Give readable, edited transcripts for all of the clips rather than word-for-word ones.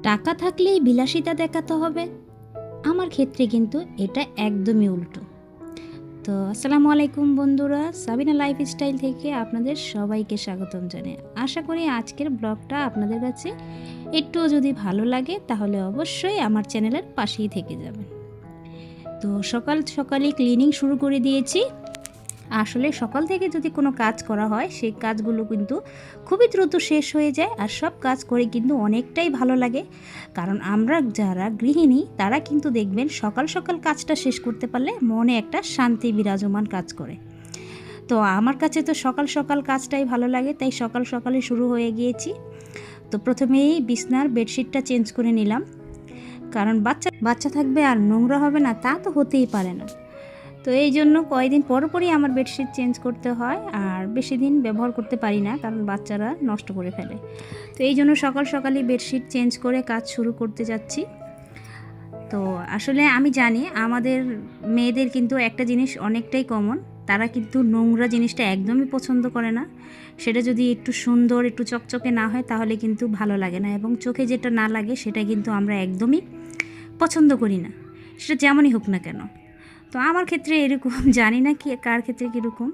টাকা থাকলেই বিলাসিতা দেখাতে হবে। আমার ক্ষেত্রে কিন্তু এটা একদমই উল্টো। তো আসসালামু আলাইকুম বন্ধুরা, সাবিনা লাইফস্টাইল থেকে আপনাদের সবাইকে স্বাগতম জানাই। আশা করি আজকের ব্লগটা আপনাদের কাছে একটুও যদি ভালো লাগে তাহলে অবশ্যই আমার চ্যানেলের পাশেই থেকে যাবেন। তো সকাল সকালই ক্লিনিং শুরু করে দিয়েছি। আসলে সকাল থেকে যদি কোনো কাজ করা হয় সেই কাজগুলো কিন্তু খুবই দ্রুত শেষ হয়ে যায়, আর সব কাজ করে কিন্তু অনেকটাই ভালো লাগে। কারণ আমরা যারা গৃহিণী তারা কিন্তু দেখবেন সকাল সকাল কাজটা শেষ করতে পারলে মনে একটা শান্তি বিরাজমান কাজ করে। তো আমার কাছে তো সকাল সকাল কাজটাই ভালো লাগে, তাই সকাল সকালে শুরু হয়ে গিয়েছি। তো প্রথমেই বিছনার বেডশিটটা চেঞ্জ করে নিলাম, কারণ বাচ্চা থাকবে আর নোংরা হবে না তা তো হতেই পারে না। তো এই জন্য কয়েকদিন পরপরই আমার বেডশিট চেঞ্জ করতে হয়, আর বেশি দিন ব্যবহার করতে পারি না কারণ বাচ্চারা নষ্ট করে ফেলে। তো এই জন্য সকাল সকালই বেডশিট চেঞ্জ করে কাজ শুরু করতে যাচ্ছি। তো আসলে আমি জানি আমাদের মেয়েদের কিন্তু একটা জিনিস অনেকটাই কমন, তারা কিন্তু নোংরা জিনিসটা একদমই পছন্দ করে না। সেটা যদি একটু সুন্দর একটু চকচকে না হয় তাহলে কিন্তু ভালো লাগে না, এবং চোখে যেটা না লাগে সেটা কিন্তু আমরা একদমই পছন্দ করি না, সেটা যেমনই হোক না কেন। তো আমার ক্ষেত্রে এরকম, জানি না কি কার ক্ষেত্রে কীরকম।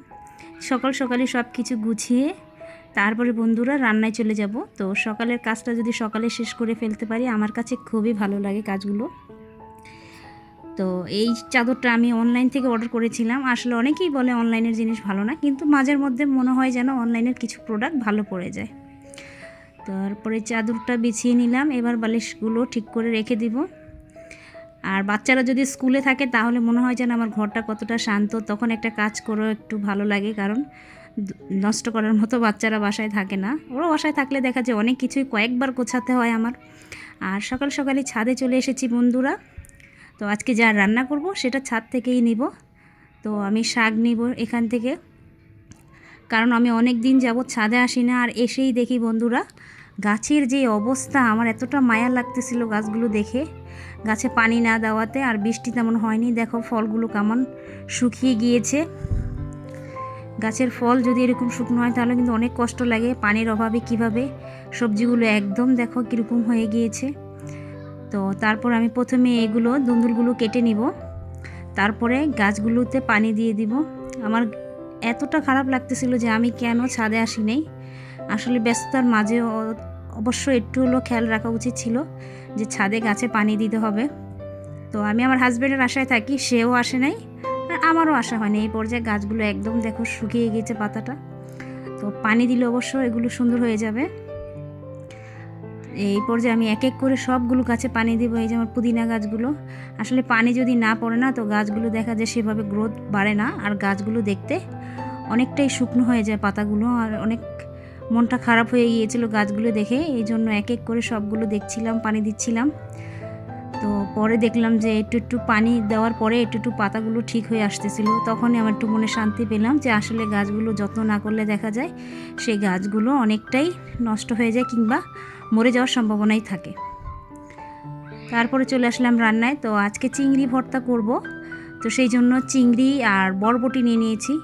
সকাল সকালে সব কিছু গুছিয়ে তারপরে বন্ধুরা রান্নায় চলে যাব। তো সকালের কাজটা যদি সকালে শেষ করে ফেলতে পারি আমার কাছে খুবই ভালো লাগে কাজগুলো। তো এই চাদরটা আমি অনলাইন থেকে অর্ডার করেছিলাম। আসলে অনেকেই বলে অনলাইনের জিনিস ভালো না, কিন্তু মাঝের মধ্যে মনে হয় যেন অনলাইনের কিছু প্রোডাক্ট ভালো পড়ে যায়। তারপরে চাদরটা বিছিয়ে নিলাম, এবার বালিশগুলো ঠিক করে রেখে দিব। আর বাচ্চারা যদি স্কুলে থাকে তাহলে মনে হয় যেন আমার ঘরটা কতটা শান্ত, তখন একটা কাজ করেও একটু ভালো লাগে, কারণ নষ্ট করার মতো বাচ্চারা বাসায় থাকে না। ওরা বাসায় থাকলে দেখা যায় অনেক কিছুই কয়েকবার গোছাতে হয় আমার। আর সকাল সকালে ছাদে চলে এসেছি বন্ধুরা। তো আজকে যা রান্না করব সেটা ছাদ থেকেই নিব। তো আমি শাক নিব এখান থেকে, কারণ আমি অনেক দিন যাবৎ ছাদে আসি না। আর এসেই দেখি বন্ধুরা গাছের যে অবস্থা, আমার এতটা মায়া লাগতেছিল গাছগুলো দেখে। গাছে পানি না দেওয়াতে, আর বৃষ্টি তেমন হয়নি, দেখো ফলগুলো কেমন শুকিয়ে গিয়েছে। গাছের ফল যদি এরকম শুকনো হয় তাহলে কিন্তু অনেক কষ্ট লাগে। পানির অভাবে কিভাবে সবজিগুলো একদম দেখো কীরকম হয়ে গিয়েছে। তো তারপর আমি প্রথমে এগুলো দুন্দুলগুলো কেটে নিব, তারপরে গাছগুলোতে পানি দিয়ে দিব। আমার এতটা খারাপ লাগতেছিল যে আমি কেন ছাদে আসি নাই। আসলে ব্যস্ততার মাঝে অবশ্য একটু হলেও খেয়াল রাখা উচিত ছিল যে ছাদে গাছে পানি দিতে হবে। তো আমি আমার হাজব্যান্ডের আশায় থাকি, সেও আসে নাই আর আমারও আশা হয়নি। এই পর্যায়ে গাছগুলো একদম দেখো শুকিয়ে গিয়েছে পাতাটা। তো পানি দিলে অবশ্য এগুলো সুন্দর হয়ে যাবে। এই পর্যায়ে আমি এক এক করে সবগুলো গাছে পানি দেবো। এই যে আমার পুদিনা গাছগুলো, আসলে পানি যদি না পড়ে না তো গাছগুলো দেখা যায় সেভাবে গ্রোথ বাড়ে না, আর গাছগুলো দেখতে অনেকটাই শুকনো হয়ে যায় পাতাগুলো। আর অনেক মনটা খারাপ হয়ে গিয়েছিল গাছগুলো দেখে, এই জন্য এক এক করে সবগুলো দেখছিলাম, পানি দিচ্ছিলাম। তো পরে দেখলাম যে একটু একটু পানি দেওয়ার পরে একটু একটু পাতাগুলো ঠিক হয়ে আসতেছিল, তখনই আমার একটু মনে শান্তি পেলাম যে আসলে গাছগুলো যত্ন না করলে দেখা যায় সেই গাছগুলো অনেকটাই নষ্ট হয়ে যায় কিংবা মরে যাওয়ার সম্ভাবনাই থাকে। তারপরে চলে আসলাম রান্নায়। তো আজকে চিংড়ি ভর্তা করব, তো সেই জন্য চিংড়ি আর বরবটি নিয়ে নিয়েছি।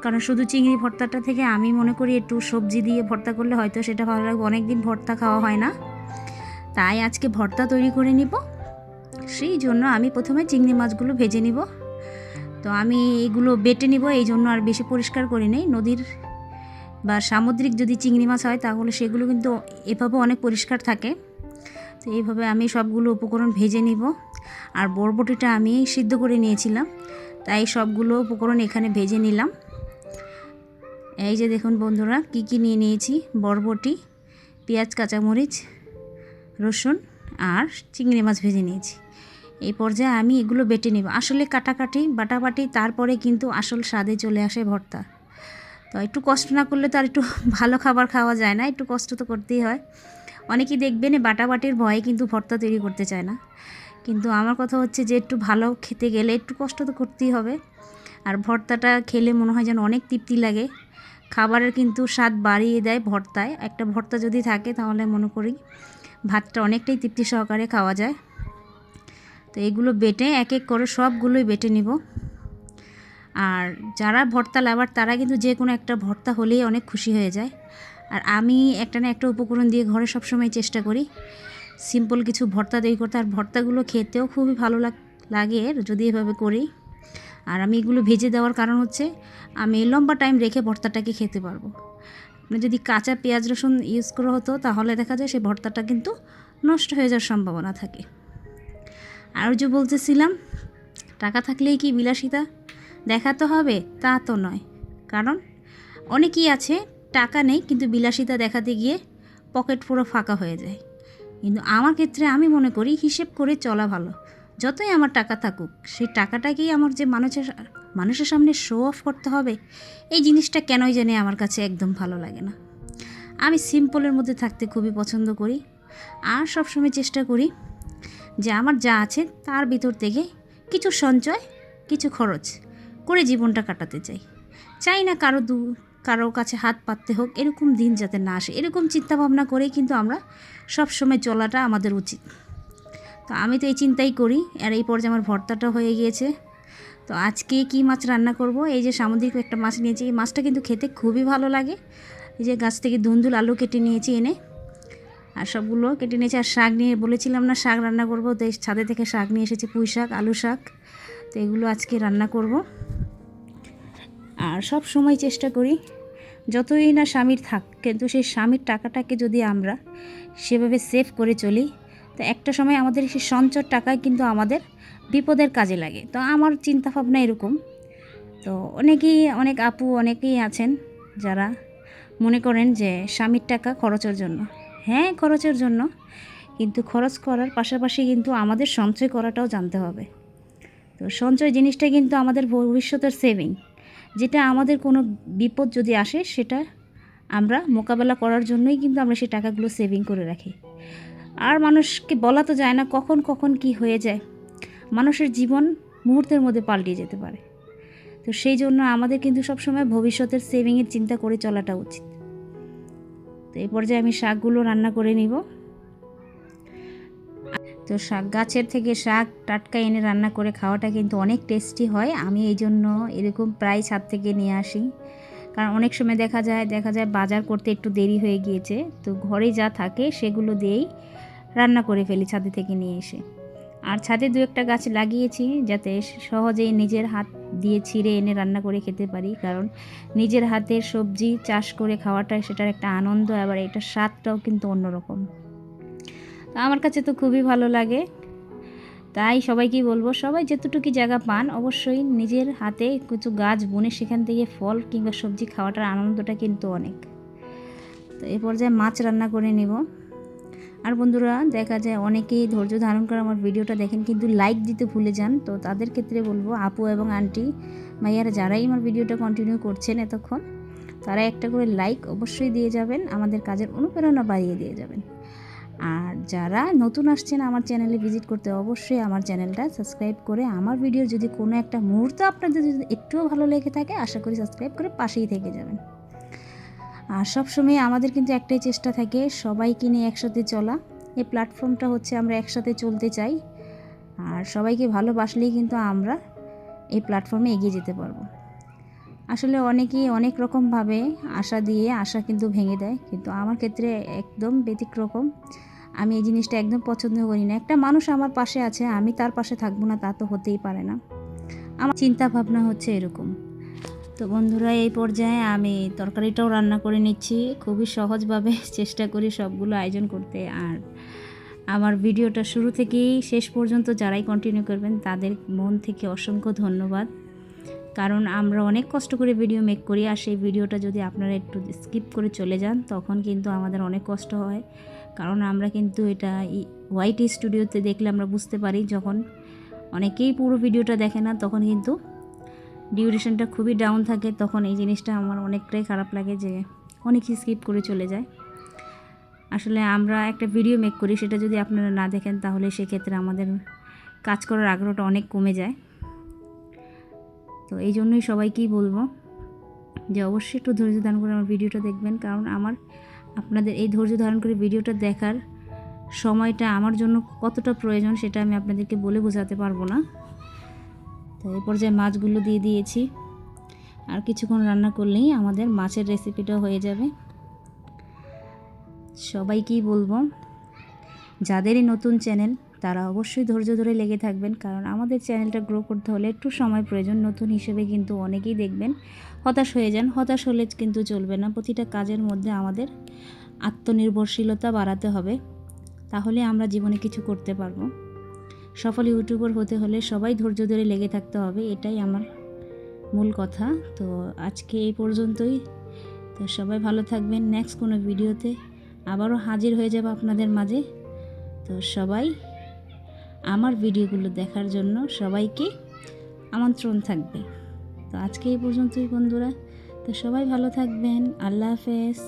কারণ শুধু চিংড়ি ভর্তাটা থেকে আমি মনে করি একটু সবজি দিয়ে ভর্তা করলে হয়তো সেটা ভালো লাগবে, অনেক দিন ভর্তা খাওয়া হয় না, তাই আজকে ভর্তা তৈরি করে নিব। সেই জন্য আমি প্রথমে চিংড়ি মাছগুলো ভেজে নিব। তো আমি এগুলো বেটে নিব, এই জন্য আর বেশি পরিষ্কার করি নেই। নদীর বা সামুদ্রিক যদি চিংড়ি মাছ হয় তাহলে সেগুলো কিন্তু এভাবে অনেক পরিষ্কার থাকে। তো এইভাবে আমি সবগুলো উপকরণ ভেজে নিব। আর বরবটিটা আমি সিদ্ধ করে নিয়েছিলাম, তাই সবগুলো উপকরণ এখানে ভেজে নিলাম। এই যে দেখুন বন্ধুরা কি কি নিয়ে নিয়েছি: বরবটি, পেঁয়াজ, কাঁচামরিচ, রসুন আর চিংড়ি মাছ ভেজে নিয়েছি। এই পর্যায়ে আমি এগুলো বেটে নেব। আসলে কাটাকাটি বাটাবাটি তারপরে কিন্তু আসল স্বাদে চলে আসে ভর্তা। তো একটু কষ্ট না করলে তো আর একটু ভালো খাবার খাওয়া যায় না, একটু কষ্ট তো করতেই হয়। অনেকেই দেখবেন বাটাবাটির ভয়ে কিন্তু ভর্তা তৈরি করতে চায় না, কিন্তু আমার কথা হচ্ছে যে একটু ভালো খেতে গেলে একটু কষ্ট তো করতেই হবে। আর ভর্তাটা খেলে মনে হয় যেন অনেক তৃপ্তি লাগে, খাবারের কিন্তু স্বাদ বাড়িয়ে দেয় ভর্তায়। একটা ভর্তা যদি থাকে তাহলে মনে করি ভাতটা অনেকটাই তৃপ্তি সহকারে খাওয়া যায়। তো এগুলো বেটে এক এক করে সবগুলোই বেটে নিব। আর যারা ভর্তা লাভার তারা কিন্তু যে কোনো একটা ভর্তা হলেই অনেক খুশি হয়ে যায়। আর আমি একটা না একটা উপকরণ দিয়ে ঘরে সবসময় চেষ্টা করি সিম্পল কিছু ভর্তা তৈরি করতে, আর ভর্তাগুলো খেতেও খুবই ভালো লাগে যদি এভাবে করি। আর আমি এগুলো ভেজে দেওয়ার কারণ হচ্ছে আমি লম্বা টাইম রেখে ভর্তাটাকে খেতে পারবো। যদি কাঁচা পেঁয়াজ রসুন ইউজ করা হতো তাহলে দেখা যায় সেই ভর্তাটা কিন্তু নষ্ট হয়ে যাওয়ার সম্ভাবনা থাকে। আর যে বলতেছিলাম, টাকা থাকলেই কি বিলাসিতা দেখাতে হবে তা তো নয়। কারণ অনেকেই আছে টাকা নেই কিন্তু বিলাসিতা দেখাতে গিয়ে পকেট পুরো ফাঁকা হয়ে যায়। কিন্তু আমার ক্ষেত্রে আমি মনে করি হিসেব করে চলা ভালো। যতই আমার টাকা থাকুক, সেই টাকাটাকেই আমার যে মানুষের সামনে শো অফ করতে হবে, এই জিনিসটা কেনই জানি আমার কাছে একদম ভালো লাগে না। আমি সিম্পলের মধ্যে থাকতে খুবই পছন্দ করি। আর সবসময় চেষ্টা করি যে আমার যা আছে তার ভিতর থেকে কিছু সঞ্চয়, কিছু খরচ করে জীবনটা কাটাতে চাই না কারো কাছে হাত পাততে হোক, এরকম দিন যাতে না আসে, এরকম চিন্তাভাবনা করেই কিন্তু আমরা সবসময় চলাটা আমাদের উচিত। তো আমি তো এই চিন্তাই করি। আর এই পর্যায়ে আমার ভর্তাটা হয়ে গিয়েছে। তো আজকে কি মাছ রান্না করব, এই যে সামুদ্রিক একটা মাছ নিয়েছি। এই মাছটা কিন্তু খেতে খুবই ভালো লাগে। এই যে গাছ থেকে দুন্দুল আলু কেটে নিয়েছি এনে, আর সবগুলো কেটে নিয়েছি। আর শাক নিয়ে বলেছিলাম না শাক রান্না করব, তো এই ছাদে থেকে শাক নিয়ে এসেছি, পুঁই শাক, আলু শাক। তো এগুলো আজকে রান্না করব। আর সব সময় চেষ্টা করি যতই না স্বামীর থাক, কিন্তু সেই স্বামীর টাকাটাকে যদি আমরা সেভাবে সেভ করে চলি, তো একটা সময় আমাদের সেই সঞ্চয় টাকায় কিন্তু আমাদের বিপদের কাজে লাগে। তো আমার চিন্তাভাবনা এরকম। তো অনেক আপু অনেকেই আছেন যারা মনে করেন যে স্বামীর টাকা খরচের জন্য। হ্যাঁ, খরচের জন্য, কিন্তু খরচ করার পাশাপাশি কিন্তু আমাদের সঞ্চয় করাটাও জানতে হবে। তো সঞ্চয় জিনিসটা কিন্তু আমাদের ভবিষ্যতের সেভিং, যেটা আমাদের কোনো বিপদ যদি আসে সেটা আমরা মোকাবেলা করার জন্যই কিন্তু আমরা সেই টাকাগুলো সেভিং করে রাখি। আর মানুষকে বলা তো যায় না কখন কি হয়ে যায়। মানুষের জীবন মুহূর্তের মধ্যে পাল্টে যেতে পারে। তো সেই জন্য আমাদের কিন্তু সবসময় ভবিষ্যতের সেভিংয়ের চিন্তা করে চলাটা উচিত। তো এই পর্যায়ে আমি শাকগুলো রান্না করে নিব। তো শাক গাছের থেকে শাক টাটকা এনে রান্না করে খাওয়াটা কিন্তু অনেক টেস্টি হয়। আমি এই জন্য এরকম প্রায় ছাদ থেকে নিয়ে আসি। কারণ অনেক সময় দেখা যায় বাজার করতে একটু দেরি হয়ে গিয়েছে, তো ঘরে যা থাকে সেগুলো দিয়েই রান্না করে ফেলি ছাদে থেকে নিয়ে এসে। আর ছাদে দু একটা গাছ লাগিয়েছি যাতে সহজেই নিজের হাত দিয়ে ছিঁড়ে এনে রান্না করে খেতে পারি। কারণ নিজের হাতের সবজি চাষ করে খাওয়াটা সেটার একটা আনন্দ, আবার এটার স্বাদটাও কিন্তু অন্যরকম। তো আমার কাছে তো খুবই ভালো লাগে। তাই সবাইকেই বলবো, সবাই যতটুকু জায়গা পান অবশ্যই নিজের হাতে কিছু গাছ বুনে সেখান থেকে ফল কিংবা সবজি খাওয়াটার আনন্দটা কিন্তু অনেক। তো এই পর্যায়ে মাছ রান্না করে নিব। আর বন্ধুরা, দেখা যায় অনেকেই ধৈর্য ধারণ করে আমার ভিডিওটা দেখেন কিন্তু লাইক দিতে ভুলে যান। তো তাদের ক্ষেত্রে বলবো, আপু এবং আন্টি ভাইয়ারা যারাই আমার ভিডিওটা কন্টিনিউ করছেন এতক্ষণ, তারা একটা করে লাইক অবশ্যই দিয়ে যাবেন, আমাদের কাজের অনুপ্রেরণা বাড়িয়ে দিয়ে যাবেন। আর যারা নতুন আসছেন আমার চ্যানেলে ভিজিট করতে, অবশ্যই আমার চ্যানেলটা সাবস্ক্রাইব করে আমার ভিডিও যদি কোনো একটা মুহূর্ত আপনাদের যদি একটুও ভালো লেগে থাকে, আশা করি সাবস্ক্রাইব করে পাশেই থেকে যাবেন। আর সবসময় আমাদের কিন্তু একটাই চেষ্টা থাকে, সবাইকে নিয়ে একসাথে চলা। এই প্ল্যাটফর্মটা হচ্ছে আমরা একসাথে চলতে চাই। আর সবাইকে ভালোবাসলেই কিন্তু আমরা এই প্ল্যাটফর্মে এগিয়ে যেতে পারবো। আসলে অনেকেই অনেক রকমভাবে আশা কিন্তু ভেঙে দেয়, কিন্তু আমার ক্ষেত্রে একদম ব্যতিক্রম। আমি এই জিনিসটা একদম পছন্দ করি না। একটা মানুষ আমার পাশে আছে, আমি তার পাশে থাকবো না, তা তো হতেই পারে না। আমার চিন্তা ভাবনা হচ্ছে এরকম। তো বন্ধুরা, এই পর্যায়ে আমি তরকারিটাও রান্না করে নিচ্ছি। খুবই সহজভাবে চেষ্টা করি সবগুলো আয়োজন করতে। আর আমার ভিডিওটা শুরু থেকেই শেষ পর্যন্ত যারাই কন্টিনিউ করবেন তাদের মন থেকে অসংখ্য ধন্যবাদ। কারণ আমরা অনেক কষ্ট করে ভিডিও মেক করি, আর সেই ভিডিওটা যদি আপনারা একটু স্কিপ করে চলে যান তখন কিন্তু আমাদের অনেক কষ্ট হয়। কারণ আমরা কিন্তু এটা হোয়াইট স্টুডিওতে দেখলে আমরা বুঝতে পারি, যখন অনেকেই পুরো ভিডিওটা দেখে না তখন কিন্তু ডিউরেশনটা খুবই ডাউন থাকে। তখন এই জিনিসটা আমার অনেকটাই খারাপ লাগে যে অনেকেই স্কিপ করে চলে যায়। আসলে আমরা একটা ভিডিও মেক করি, সেটা যদি আপনারা না দেখেন তাহলে সেক্ষেত্রে আমাদের কাজ করার আগ্রহটা অনেক কমে যায়। তো এই জন্যই সবাইকেই বলবো যে অবশ্যই একটু ধৈর্য ধারণ করে আমার ভিডিওটা দেখবেন। কারণ আপনাদের এই ধৈর্য ধারণ করে ভিডিওটা দেখার সময়টা আমার জন্য কতটা প্রয়োজন সেটা আমি আপনাদেরকে বলে বোঝাতে পারবো না। তো এই পর্যায়ে মাছগুলো দিয়ে দিয়েছি। আর কিছুক্ষণ রান্না করলেই আমাদের মাছের রেসিপিটাও হয়ে যাবে। সবাইকেই বলবো যাদেরই নতুন চ্যানেল তারা অবশ্যই ধৈর্য ধরে লেগে থাকবেন, কারণ আমাদের চ্যানেলটা গ্রো করতে হলে একটু সময় প্রয়োজন। নতুন হিসেবে কিন্তু অনেকেই দেখবেন হতাশ হয়ে যান, হতাশ হলে কিন্তু চলবে না। প্রতিটা কাজের মধ্যে আমাদের আত্মনির্ভরশীলতা বাড়াতে হবে, তাহলে আমরা জীবনে কিছু করতে পারবো। সফল ইউটিউবার হতে হলে সবাই ধৈর্য ধরে লেগে থাকতে হবে, এটাই আমার মূল কথা। তো আজকে এই পর্যন্তই। তো সবাই ভালো থাকবেন। নেক্সট কোনো ভিডিওতে আবারও হাজির হয়ে যাব আপনাদের মাঝে। তো সবাই আমার ভিডিওগুলো দেখার জন্য সবাইকে আমন্ত্রণ থাকবে। তো আজকে এই পর্যন্তই বন্ধুরা। তো সবাই ভালো থাকবেন। আল্লাহ হাফেজ।